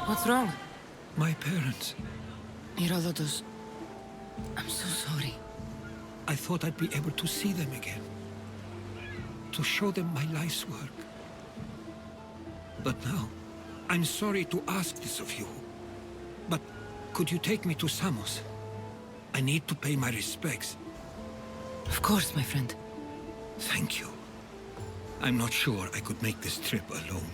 What's wrong? My parents. Herodotos. I'm so sorry. I thought I'd be able to see them again. To show them my life's work. But now, I'm sorry to ask this of you. But could you take me to Samos? I need to pay my respects. Of course, my friend. Thank you. I'm not sure I could make this trip alone.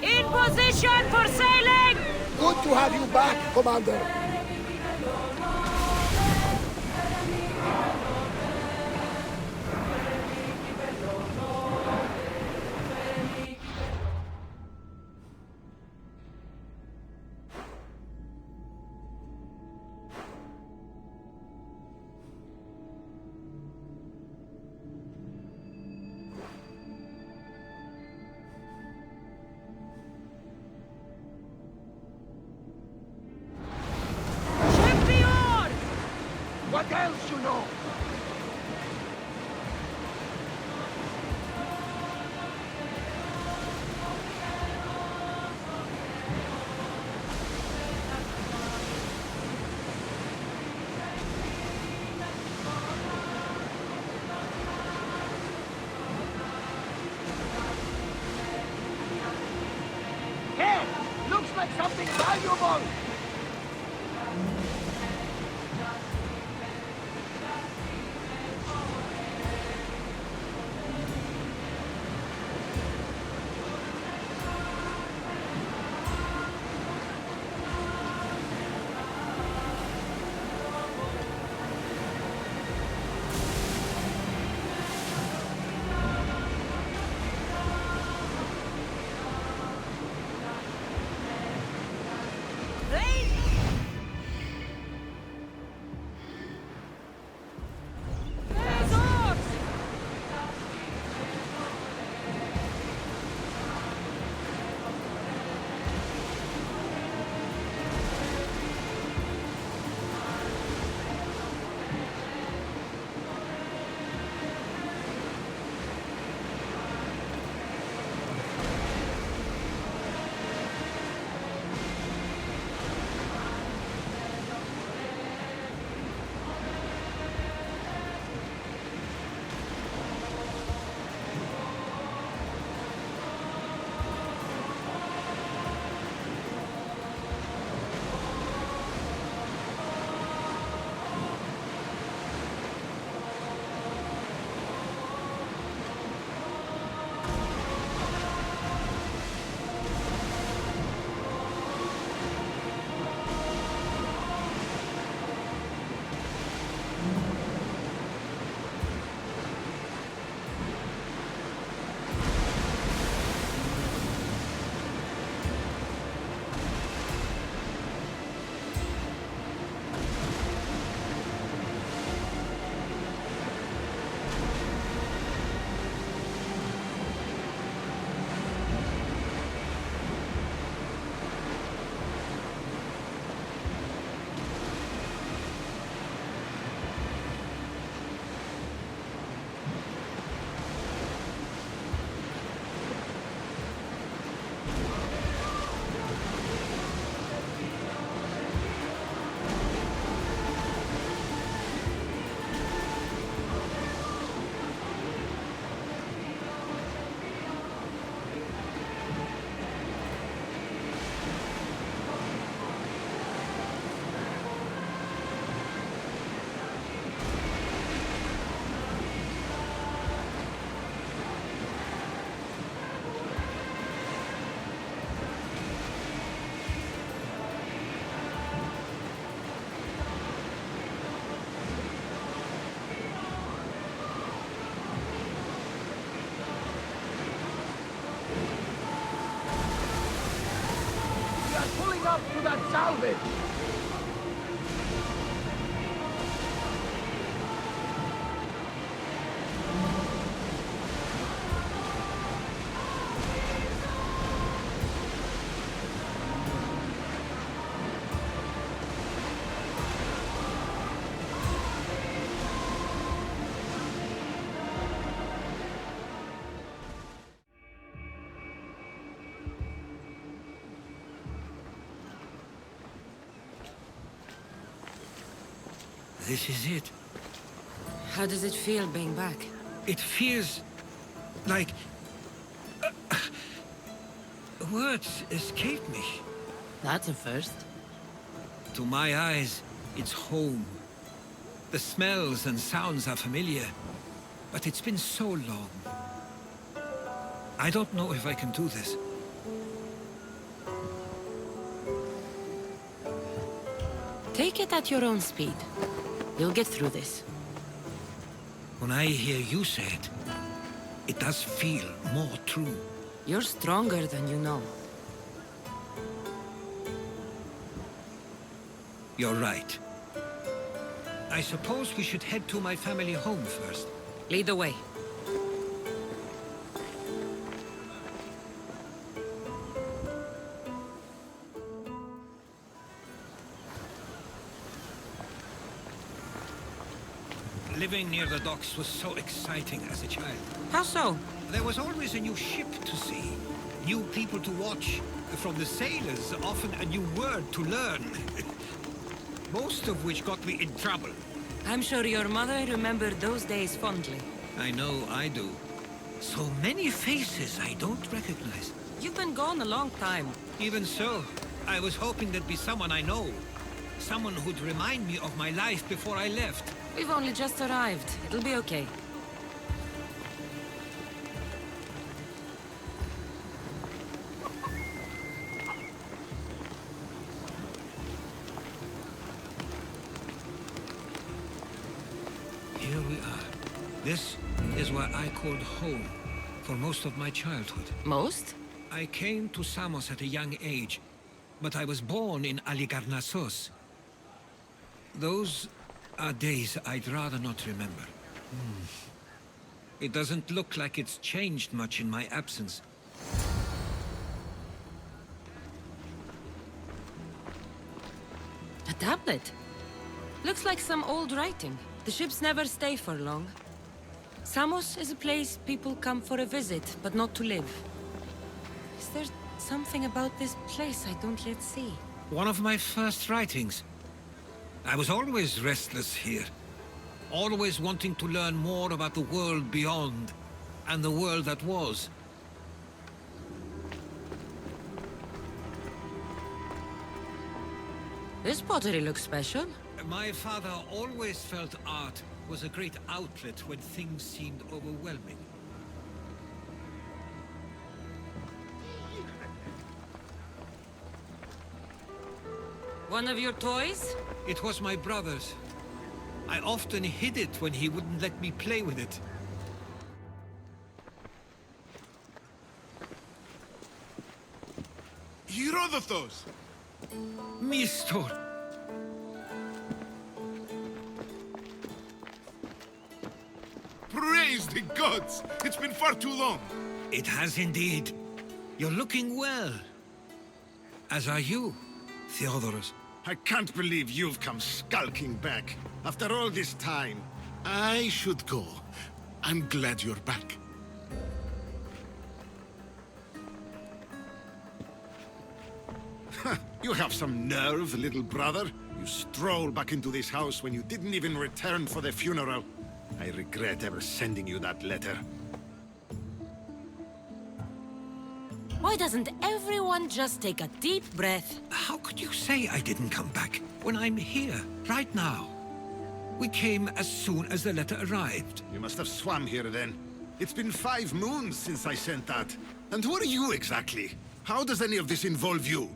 In position for sailing! Good to have you back, Commander. What else you know? Hey! Looks like something valuable! Up to that salvage! This is it. How does it feel being back? It feels like... words escape me. That's a first. To my eyes, it's home. The smells and sounds are familiar, but it's been so long. I don't know if I can do this. Take it at your own speed. You'll get through this. When I hear you say it, it does feel more true. You're stronger than you know. You're right. I suppose we should head to my family home first. Lead the way. Living near the docks was so exciting as a child. How so? There was always a new ship to see, new people to watch. From the sailors, often a new word to learn. Most of which got me in trouble. I'm sure your mother remembered those days fondly. I know I do. So many faces I don't recognize. You've been gone a long time. Even so, I was hoping there'd be someone I know. Someone who'd remind me of my life before I left. We've only just arrived. It'll be okay. Here we are. This is what I called home for most of my childhood. Most? I came to Samos at a young age, but I was born in Aligarnassos. Those are days I'd rather not remember. It doesn't look like it's changed much in my absence. A tablet? Looks like some old writing. The ships never stay for long. Samos is a place people come for a visit, but not to live. Is there something about this place I don't yet see? One of my first writings. I was always restless here. Always wanting to learn more about the world beyond, and the world that was. This pottery looks special. My father always felt art was a great outlet when things seemed overwhelming. One of your toys? It was my brother's. I often hid it when he wouldn't let me play with it. Herodotos! Mistor! Praise the gods! It's been far too long! It has indeed. You're looking well. As are you, Theodoros. I can't believe you've come skulking back. After all this time, I should go. I'm glad you're back. You have some nerve, little brother. You stroll back into this house when you didn't even return for the funeral. I regret ever sending you that letter. Why doesn't everyone just take a deep breath? How could you say I didn't come back when I'm here, right now? We came as soon as the letter arrived. You must have swum here then. It's been 5 moons since I sent that. And who are you exactly? How does any of this involve you?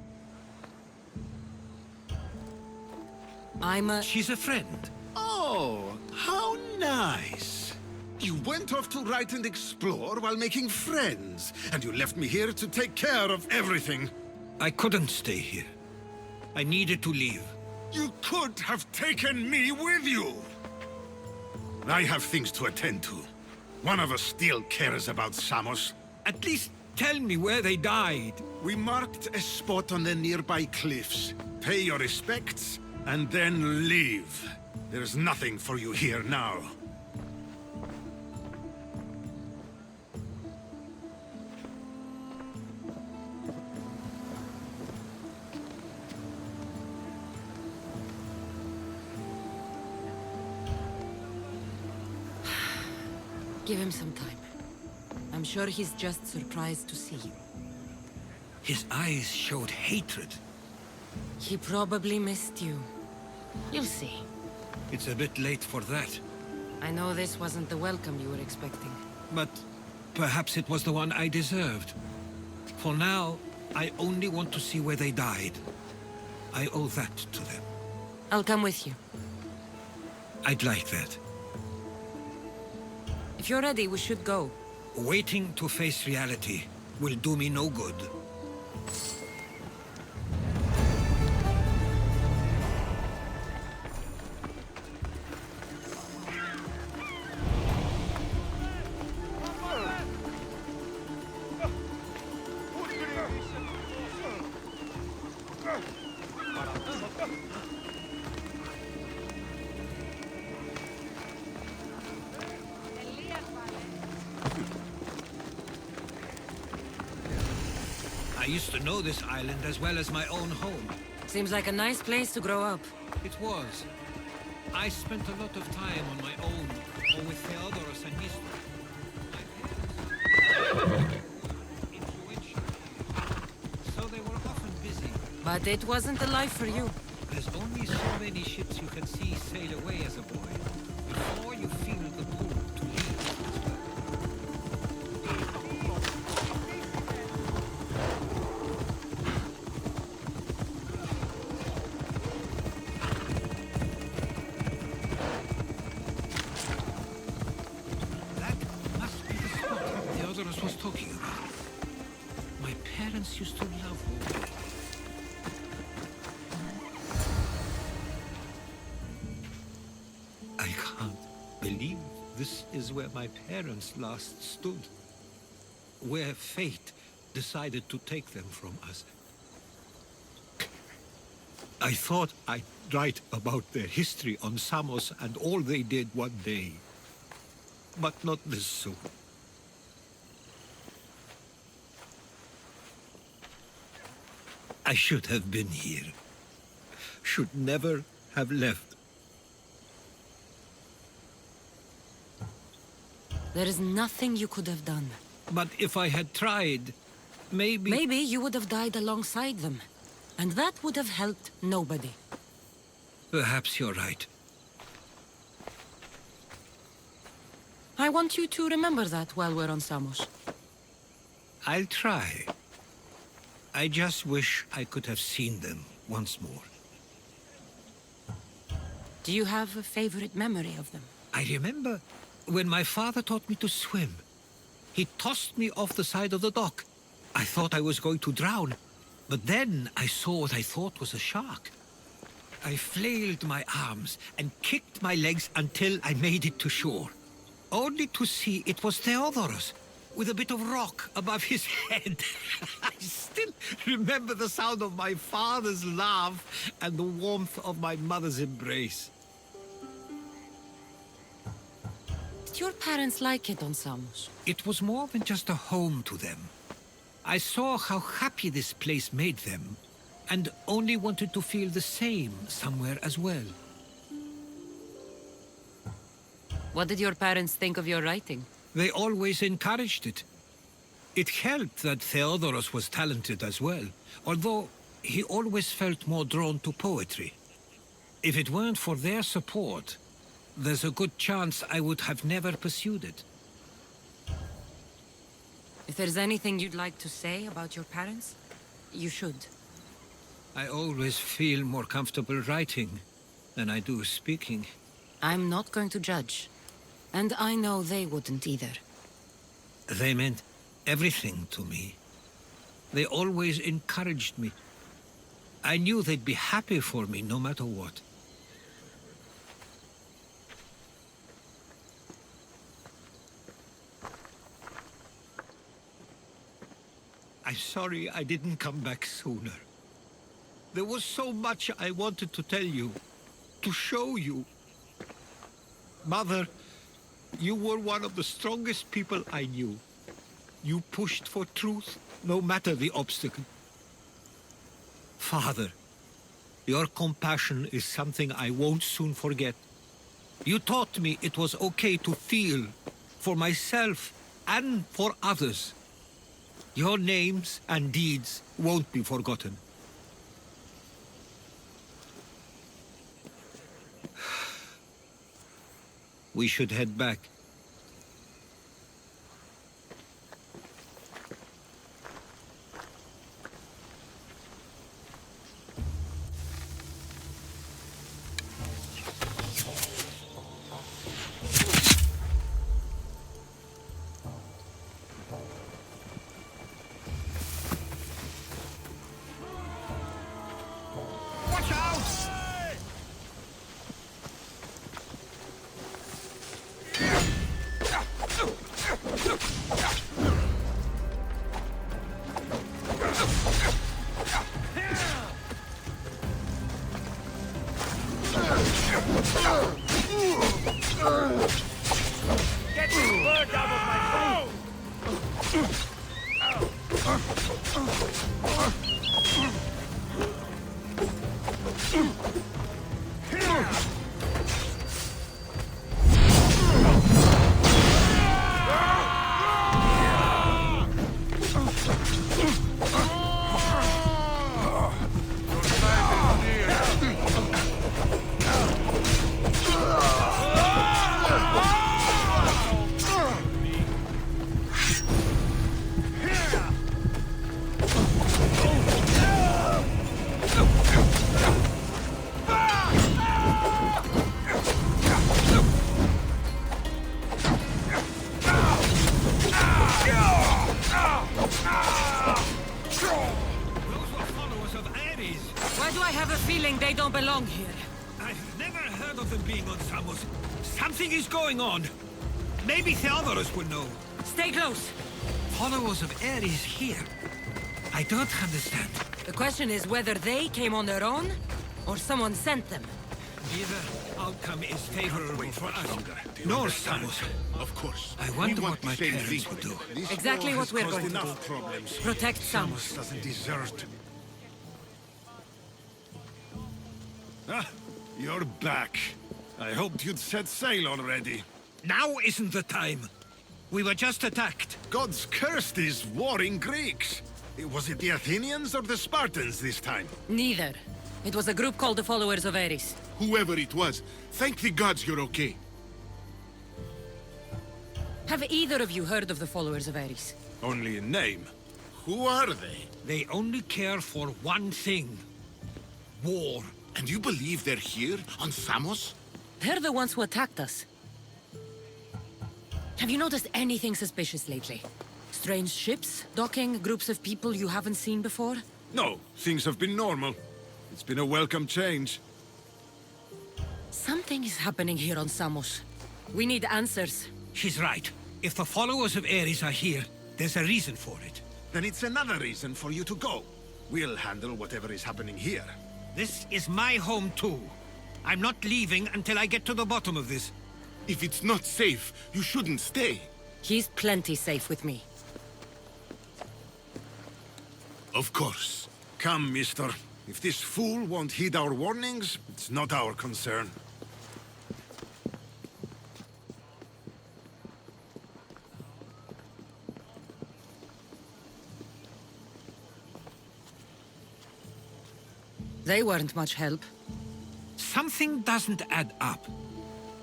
She's a friend. Oh, how nice. You went off to write and explore while making friends, and you left me here to take care of everything. I couldn't stay here. I needed to leave. You could have taken me with you. I have things to attend to. One of us still cares about Samos. At least tell me where they died. We marked a spot on the nearby cliffs. Pay your respects, and then leave. There's nothing for you here now. Give him some time. I'm sure he's just surprised to see you. His eyes showed hatred. He probably missed you. You'll see. It's a bit late for that. I know this wasn't the welcome you were expecting. But perhaps it was the one I deserved. For now, I only want to see where they died. I owe that to them. I'll come with you. I'd like that. If you're ready, we should go. Waiting to face reality will do me no good. I used to know this island as well as my own home. Seems like a nice place to grow up. It was. I spent a lot of time on my own, or with Herodotos and Mistral. My parents were influential, so they were often busy. But it wasn't the life for you. There's only so many ships you can see sail away as a boy, before you feel the pull to leave as well. Was talking about. My parents used to love war. I can't believe this is where my parents last stood. Where fate decided to take them from us. I thought I'd write about their history on Samos and all they did one day. But not this soon. I should have been here. Should never have left. There is nothing you could have done. But if I had tried, maybe... Maybe you would have died alongside them. And that would have helped nobody. Perhaps you're right. I want you to remember that while we're on Samos. I'll try. I just wish I could have seen them once more. Do you have a favorite memory of them? I remember when my father taught me to swim. He tossed me off the side of the dock. I thought I was going to drown, but then I saw what I thought was a shark. I flailed my arms and kicked my legs until I made it to shore, only to see it was Theodoros, with a bit of rock above his head. I still remember the sound of my father's laugh and the warmth of my mother's embrace. Did your parents like it on Samos? It was more than just a home to them. I saw how happy this place made them, and only wanted to feel the same somewhere as well. What did your parents think of your writing? They always encouraged it. It helped that Theodoros was talented as well, although he always felt more drawn to poetry. If it weren't for their support, there's a good chance I would have never pursued it. If there's anything you'd like to say about your parents, you should. I always feel more comfortable writing than I do speaking. I'm not going to judge. And I know they wouldn't either. They meant everything to me. They always encouraged me. I knew they'd be happy for me no matter what. I'm sorry I didn't come back sooner. There was so much I wanted to tell you, to show you. Mother, you were one of the strongest people I knew. You pushed for truth, no matter the obstacle. Father, your compassion is something I won't soon forget. You taught me it was okay to feel for myself and for others. Your names and deeds won't be forgotten. We should head back. Watch out! Get this bird out of my way! Those were followers of Ares. Why do I have a feeling they don't belong here? I've never heard of them being on Samos. Something is going on. Maybe Theodorus will know. Stay close. Followers of Ares here. I don't understand. The question is whether they came on their own, or someone sent them. Either outcome is favorable for us, nor Samos. Of course. I wonder We want what my the same parents thing. would do. This Exactly war what has we're caused going to enough do. problems. Protect Samos Samos. doesn't deserve to. Ah, you're back. I hoped you'd set sail already. Now isn't the time. We were just attacked. God's cursed these warring Greeks. Was it the Athenians or the Spartans this time? Neither. It was a group called the Followers of Ares. Whoever it was, thank the gods you're okay. Have either of you heard of the Followers of Ares? Only in name. Who are they? They only care for one thing. War. And you believe they're here, on Samos? They're the ones who attacked us. Have you noticed anything suspicious lately? Strange ships, docking, groups of people you haven't seen before? No, things have been normal. It's been a welcome change. Something is happening here on Samos. We need answers. She's right. If the followers of Ares are here, there's a reason for it. Then it's another reason for you to go. We'll handle whatever is happening here. This is my home too. I'm not leaving until I get to the bottom of this. If it's not safe, you shouldn't stay. He's plenty safe with me. Of course. Come, mister. If this fool won't heed our warnings, it's not our concern. They weren't much help. Something doesn't add up.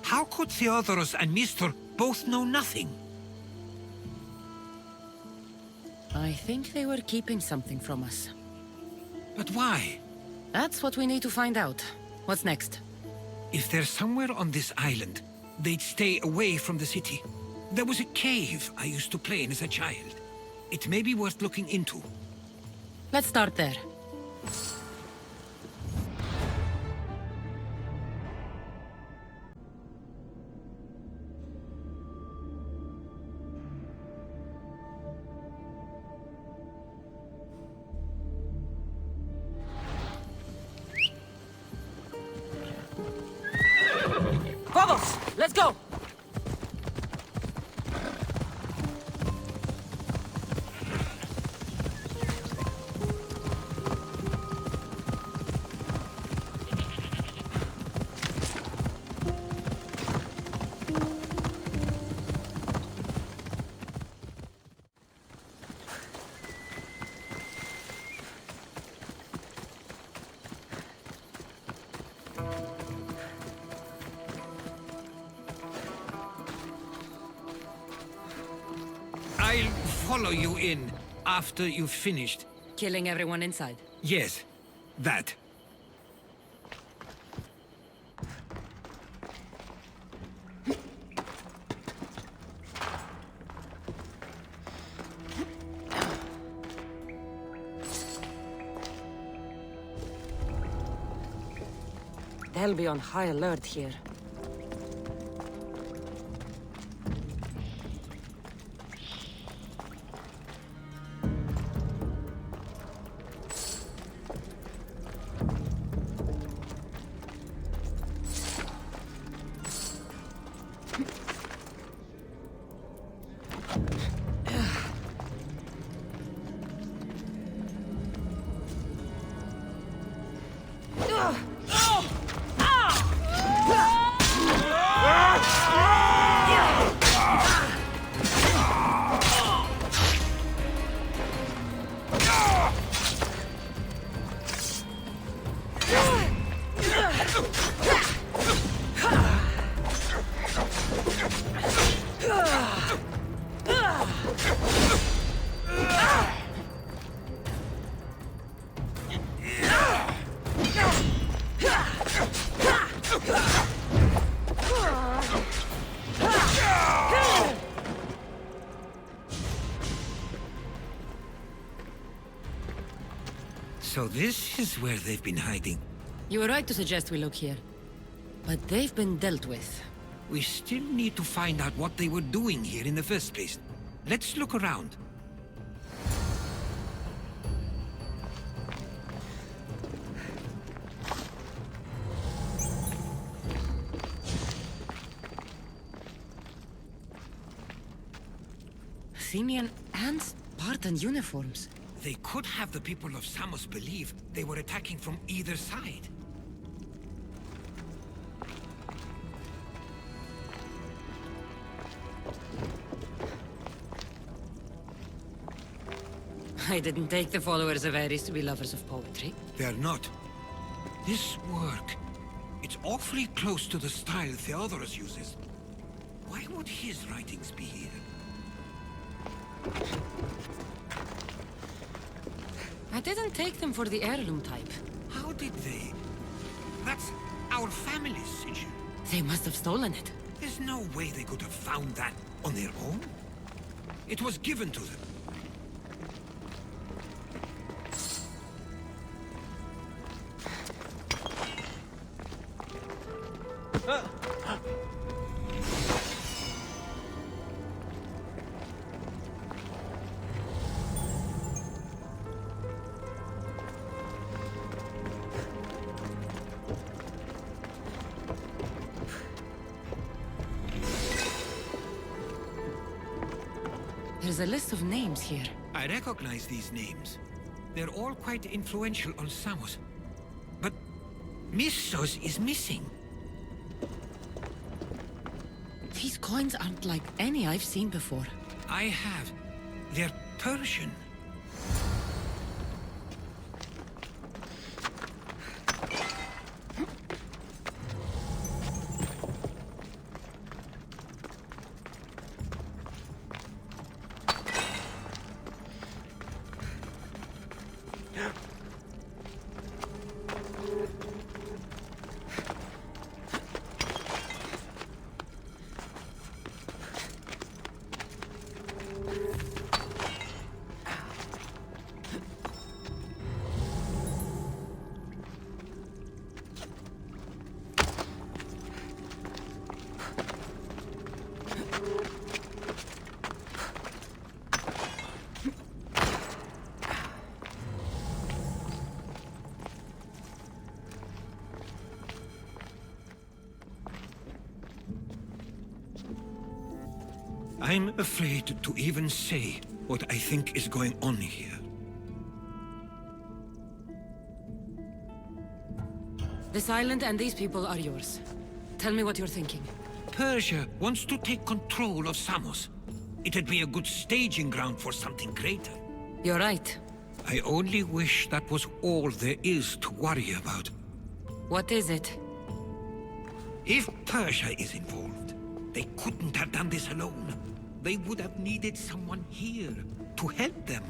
How could Theodorus and Mr. both know nothing? I think they were keeping something from us. But why? That's what we need to find out. What's next? If they're somewhere on this island, they'd stay away from the city. There was a cave I used to play in as a child. It may be worth looking into. Let's start there. Vamos! Let's go! follow you in after you've finished. Killing everyone inside. Yes, that. They'll be on high alert here. So this is where they've been hiding. You were right to suggest we look here. But they've been dealt with. We still need to find out what they were doing here in the first place. Let's look around. Athenian and Spartan uniforms. They could have the people of Samos believe they were attacking from either side. I didn't take the followers of Ares to be lovers of poetry. They're not. This work, it's awfully close to the style Theodorus uses. Why would his writings be here? I didn't take them for the heirloom type. How did they? That's our family's sigil. They must have stolen it. There's no way they could have found that on their own. It was given to them. There's a list of names here. I recognize these names. They're all quite influential on Samos. But Missos is missing. These coins aren't like any I've seen before. I have. They're Persian. I'm afraid to even say what I think is going on here. This island and these people are yours. Tell me what you're thinking. Persia wants to take control of Samos. It'd be a good staging ground for something greater. You're right. I only wish that was all there is to worry about. What is it? If Persia is involved, they couldn't have done this alone. They would have needed someone here. to help them.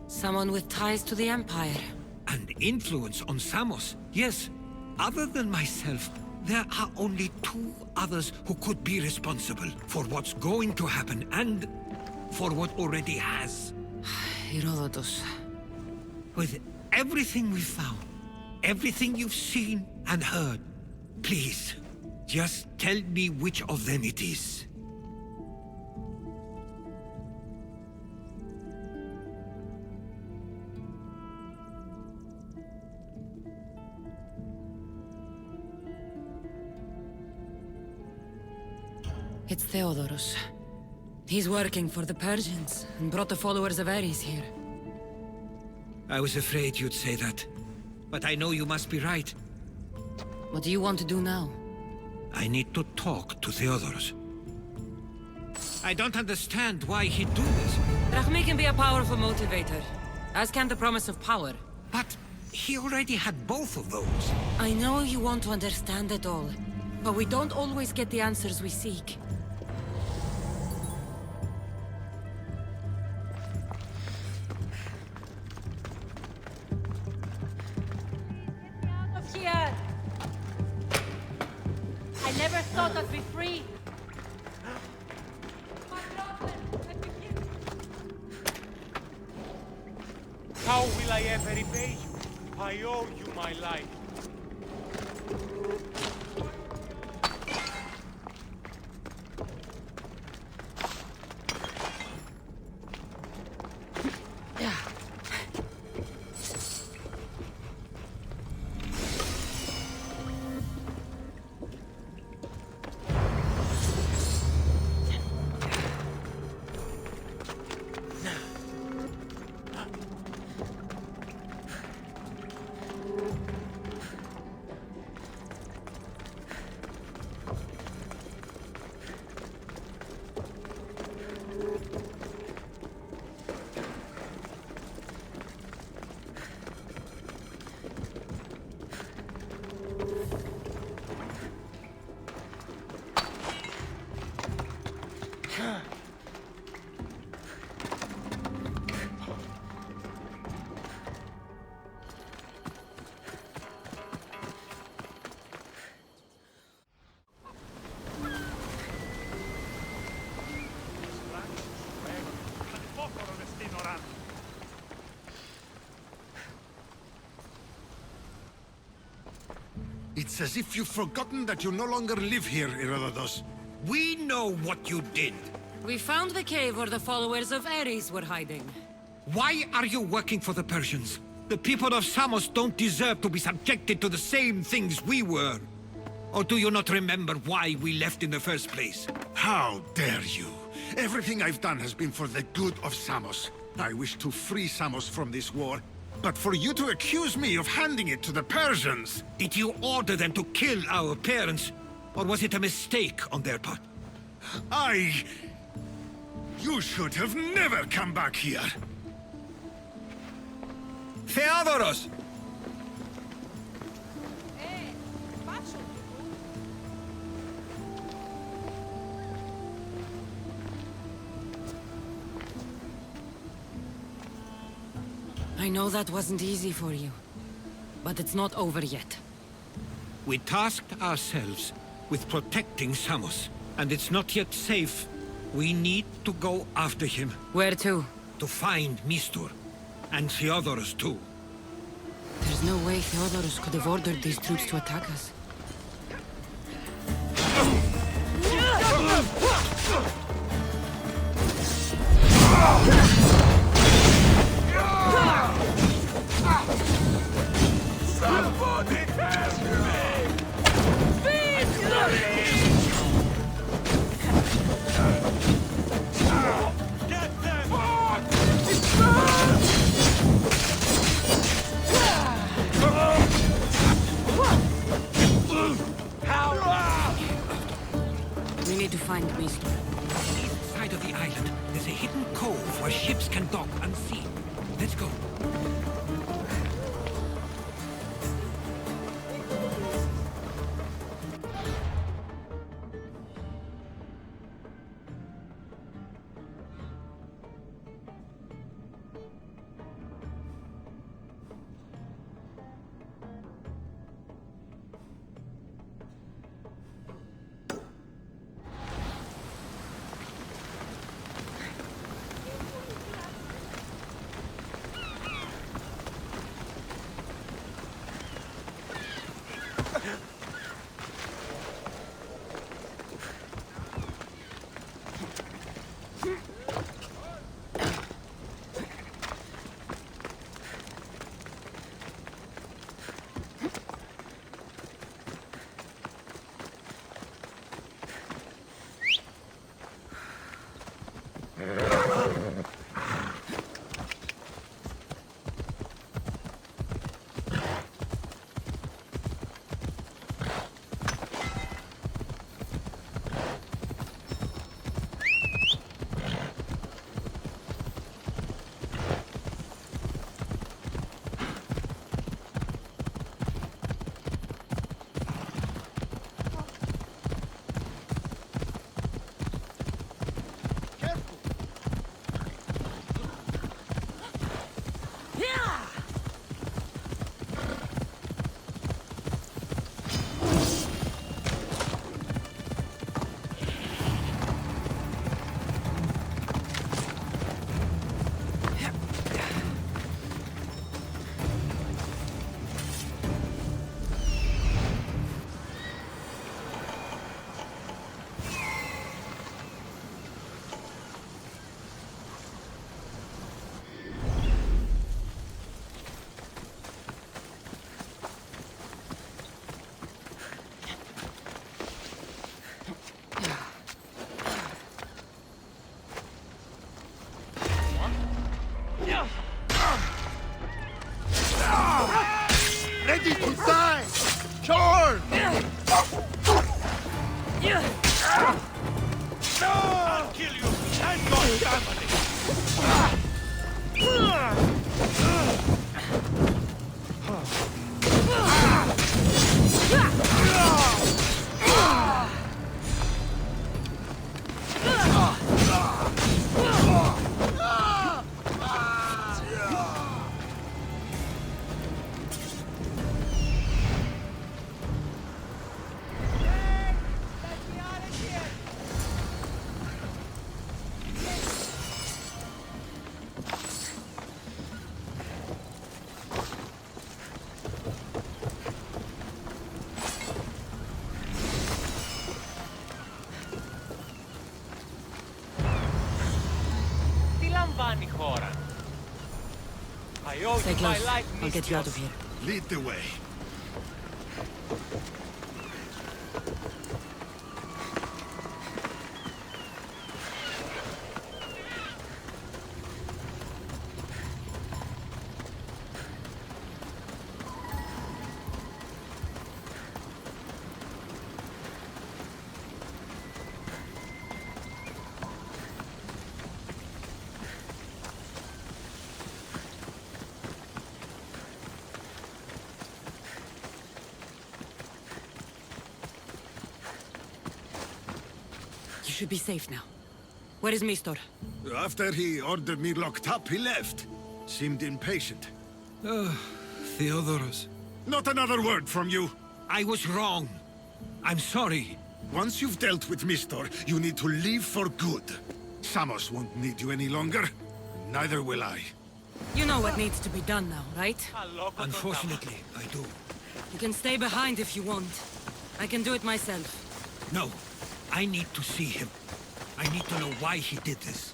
Someone with ties to the Empire. And influence on Samos. Yes, other than myself, there are only two others who could be responsible for what's going to happen and for what already has. Herodotos. With everything we've found, everything you've seen and heard, please, just tell me which of them it is. It's Theodoros. He's working for the Persians and brought the followers of Ares here. I was afraid you'd say that. But I know you must be right. What do you want to do now? I need to talk to Theodoros. I don't understand why he'd do this. Drachmi can be a powerful motivator, as can the promise of power. But he already had both of those. I know you want to understand it all, but we don't always get the answers we seek. Of here! I never thought I'd be free. How will I ever repay you? I owe you my life. It's as if you've forgotten that you no longer live here, Herodotos. We know what you did. We found the cave where the followers of Ares were hiding. Why are you working for the Persians? The people of Samos don't deserve to be subjected to the same things we were. Or do you not remember why we left in the first place? How dare you? Everything I've done has been for the good of Samos. I wish to free Samos from this war. But for you to accuse me of handing it to the Persians... Did you order them to kill our parents? Or was it a mistake on their part? You should have never come back here! Theodoros! I know that wasn't easy for you, but it's not over yet. We tasked ourselves with protecting Samos, and it's not yet safe. We need to go after him. Where to? To find Mistur. And Theodoros too. There's no way Theodoros could have ordered these troops to attack us. Somebody help me! Get them! We need to find Mistur. On the east side of the island, there's a hidden cove where ships can dock unseen. Let's go. Ready to die! Sure! I'll kill you and your family! Τι λαμβάνει η χώρα? I owe Stay you my close. life, I'll get you out of here. Lead the way. You should be safe now. Where is Mistor? After he ordered me locked up, he left. Seemed impatient. Theodoros, Not another word from you. I was wrong. I'm sorry. Once you've dealt with Mistor, you need to leave for good. Samos won't need you any longer. Neither will I. You know what needs to be done now, right? Unfortunately, I do. You can stay behind if you want. I can do it myself. No, I need to see him. I need to know why he did this.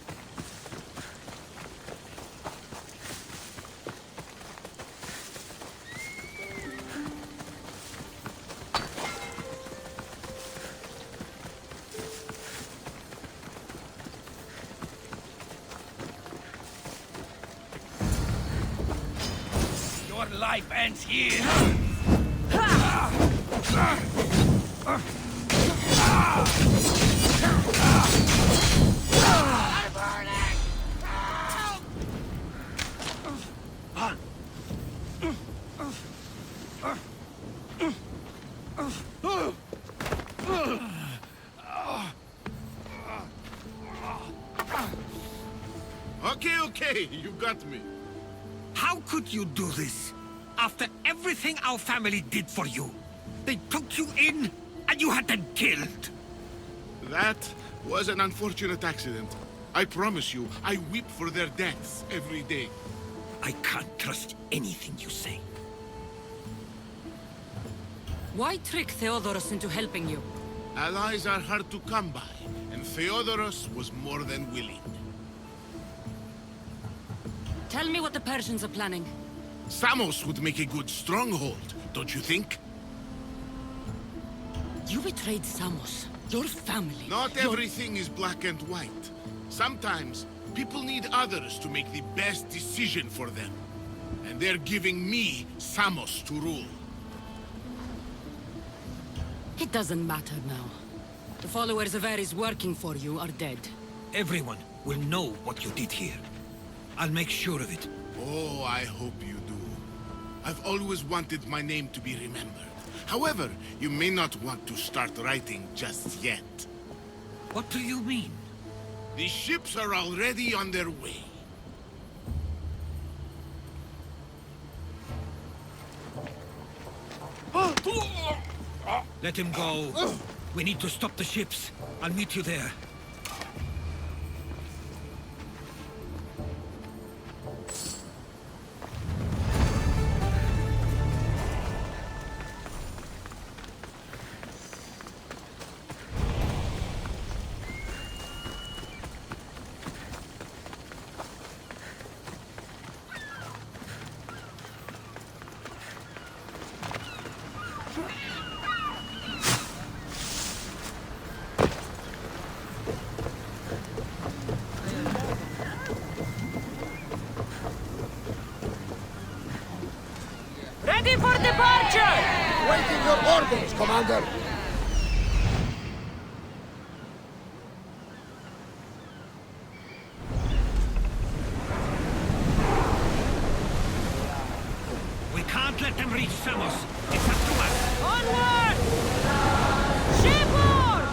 Your life ends here! Okay, you got me. How could you do this? After everything our family did for you. They took you in, and you had them killed. That was an unfortunate accident. I promise you, I weep for their deaths every day. I can't trust anything you say. Why trick Theodoros into helping you? Allies are hard to come by, and Theodoros was more than willing. Tell me what the Persians are planning. Samos would make a good stronghold, don't you think? You betrayed Samos, your family. Not everything is black and white. Sometimes, people need others to make the best decision for them. And they're giving me Samos to rule. It doesn't matter now. The followers of Ares working for you are dead. Everyone will know what you did here. I'll make sure of it. Oh, I hope you do. I've always wanted my name to be remembered. However, you may not want to start writing just yet. What do you mean? The ships are already on their way. Let him go. We need to stop the ships. I'll meet you there. Ready for departure! Waiting your orders, Commander. We can't let them reach Samos. It's up to us. Onward! Shipboard!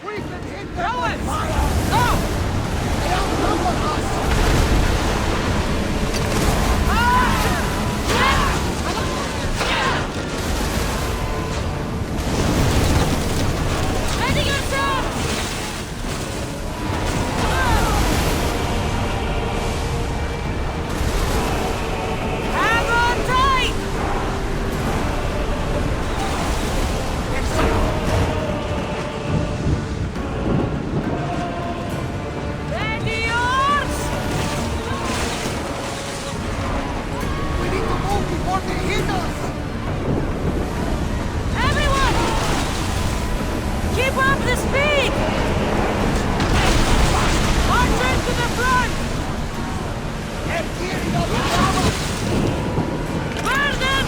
We can hit them Throw with it! fire. Go! They outnumber us. Ready yourself! Hang on tight! Ready yours! We need to move before they hit us. Everyone! Keep up the speed! Archers to the front! They're gearing up to Samos. Burn them!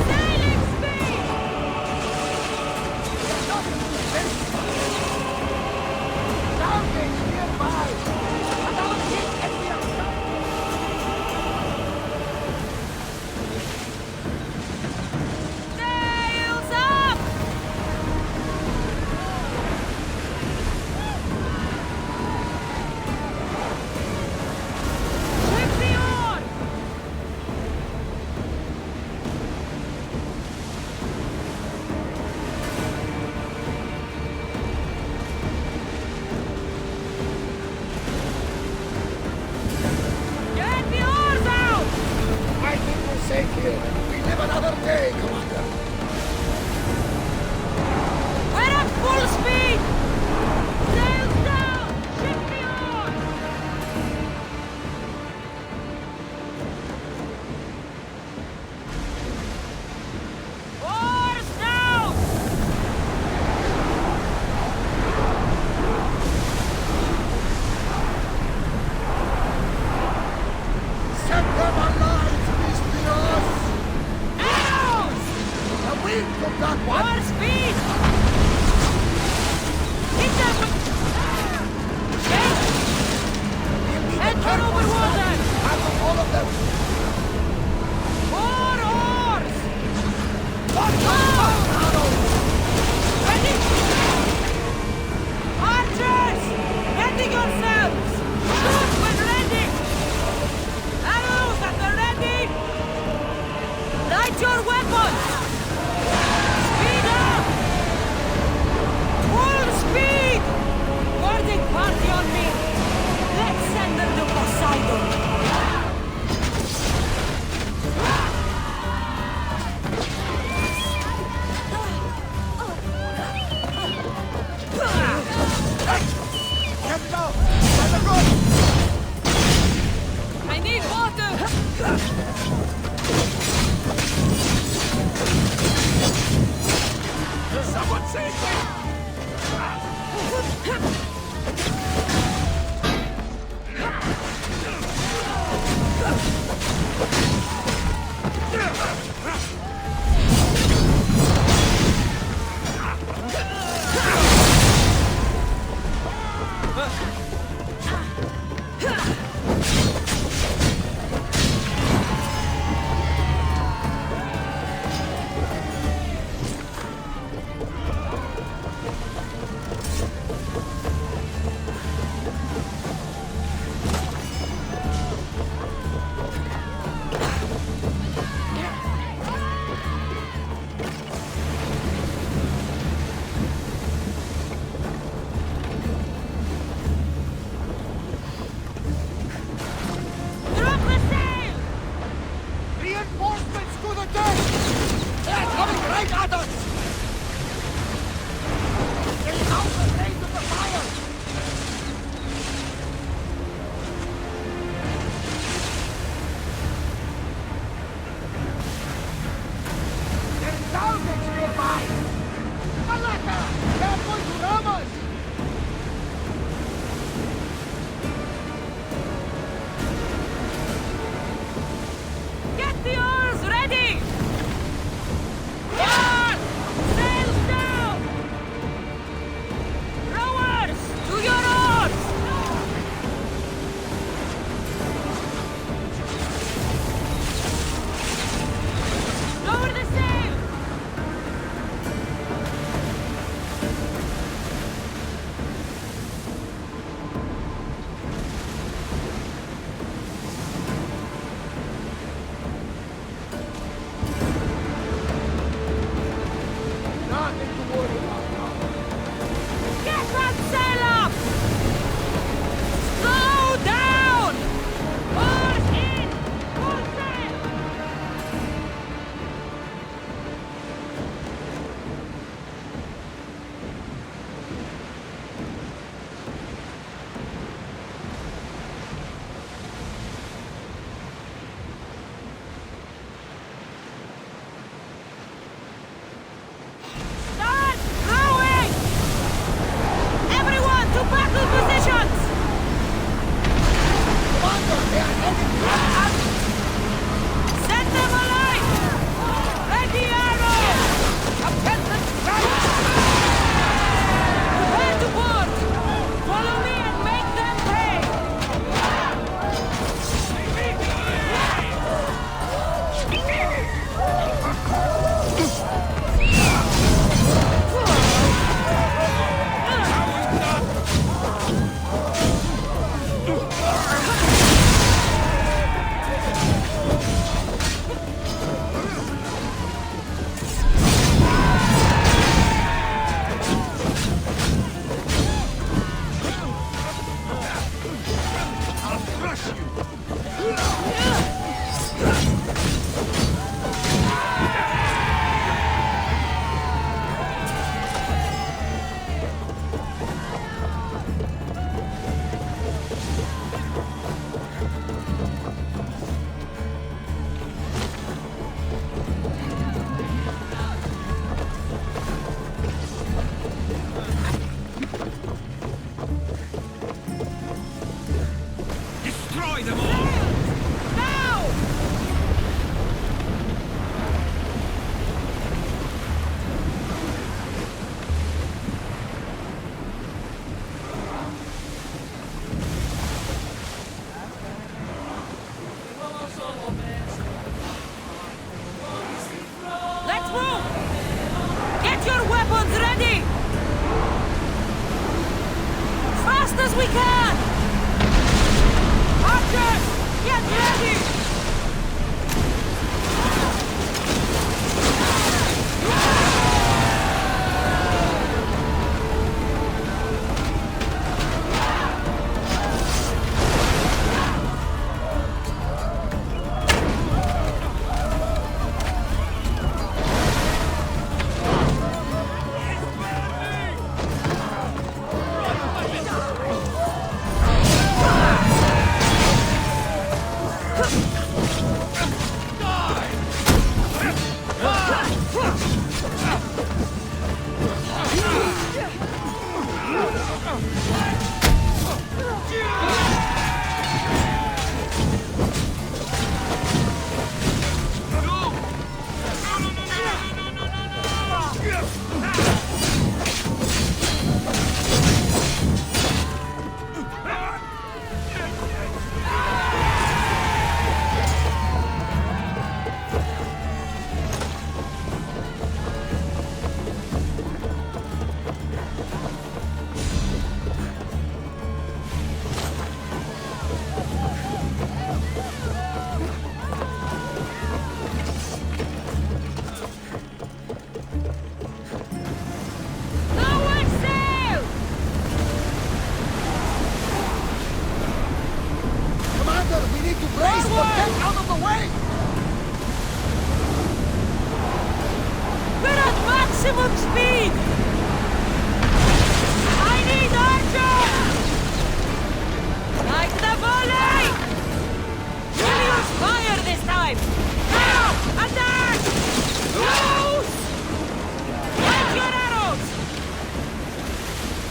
Sailing speed! Soundings nearby. Another hit and we are done. Sails up! Ship the oar! Get the oars out! I think we're safe here. We live another day, Commander. We're at full speed! Sails down! Ship the oar! Oars down! Set them alight, Mistios! Arrows! The wind from that one! More speed! Hit them with... Yes! We'll need Head the turn over turquoise water! light. Handle all of them! More oars! Watch out, arrows! Ready? Archers! Ready yourselves! Shoot when ready! Arrows at the ready! Light your weapons! Speed up! Full speed! Boarding party on me! Let's send them to Poseidon! Get down! By the rope! I need water! Someone save me! Maximum speed! I need archers! Like the volley! We'll use fire this time! Now! Attack! Loose! Light your arrows!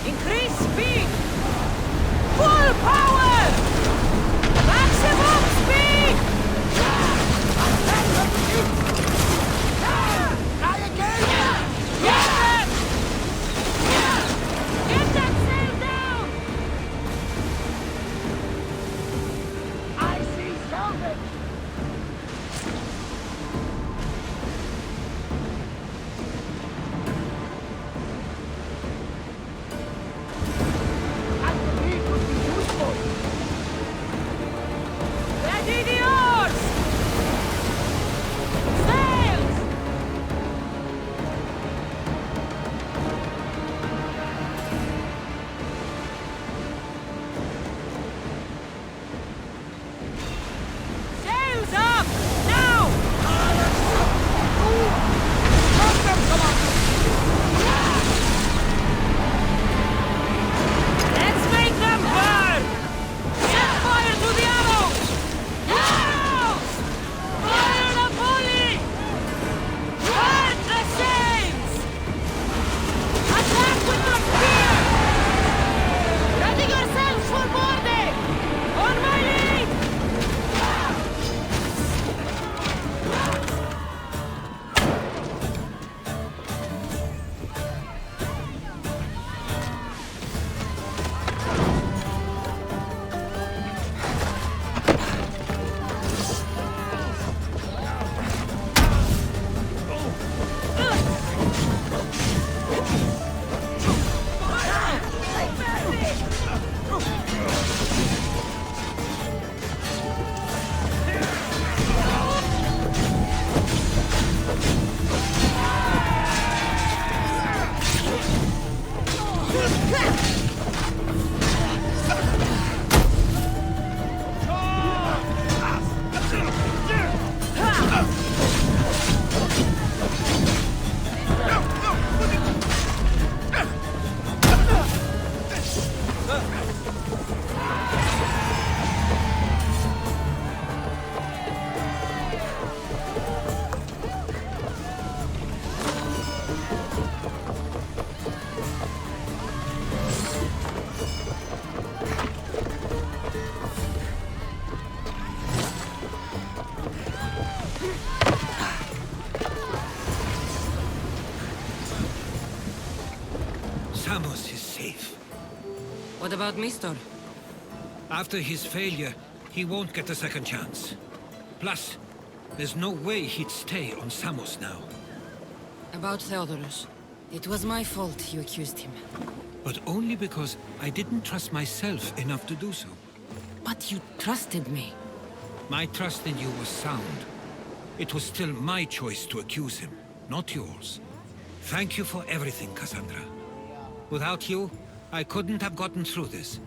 Increase speed! Full power! Maximum speed! Try again! Get them! Get that sail down! I see salvage! I believe would be useful. Ready the oars! Sails! Sails up! Now! Let's make them burn! Set fire to the arrows! Arrows! Fire the volley! Burn the sails! Attack with the spear! Ready yourselves for boarding! On my lead! Samos is safe. What about Mistor? After his failure, he won't get a second chance. Plus, there's no way he'd stay on Samos now. About Theodorus. It was my fault you accused him. But only because I didn't trust myself enough to do so. But you trusted me. My trust in you was sound. It was still my choice to accuse him, not yours. Thank you for everything, Cassandra. Without you, I couldn't have gotten through this.